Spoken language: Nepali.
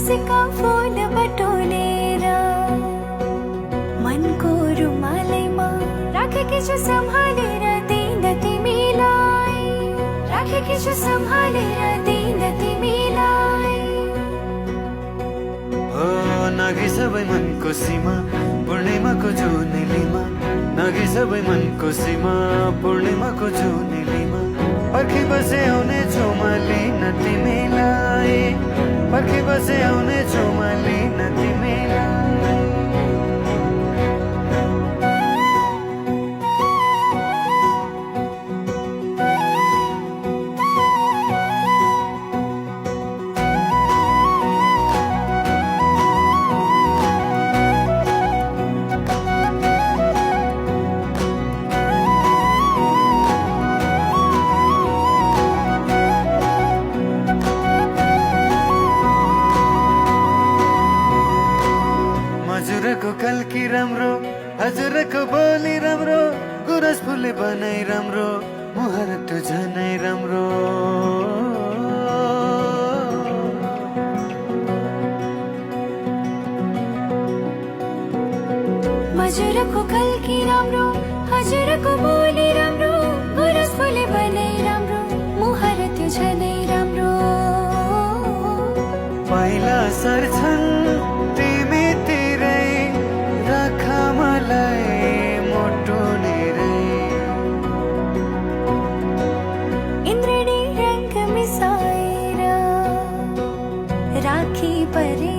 कसैका फूल बटोलेर मनको रुमालैमा राखेकी छु सम्हालेर दिन तिमीलाई, राखेकी छु सम्हालेर दिन तिमीलाई। हो नाघे सबै मनको सीमा पूर्णिमाको जुनेलीमा, नाघे सबै मनको सीमा पूर्णिमाको जुनेलीमा। पर्खी बसे आउने छु म लिन तिमीलाई, पर्खी बसे आउने छु म लिन तिमीलाई। हजुरको कल्की राम्रो, हजुरको बोली राम्रो, गुरस फुले बनाइ राम्रो, मुहार त झनै राम्रो। हजुरको कल्की राम्रो, हजुरको बोली राम्रो, गुरस फुले बनाइ राम्रो, मुहार त्यो झनै राम्रो। पहिला सर्छन् तिमीतिरै, राख मलाई मोटुनेरै। इन्द्रणी रंग मिसाएर राखी परे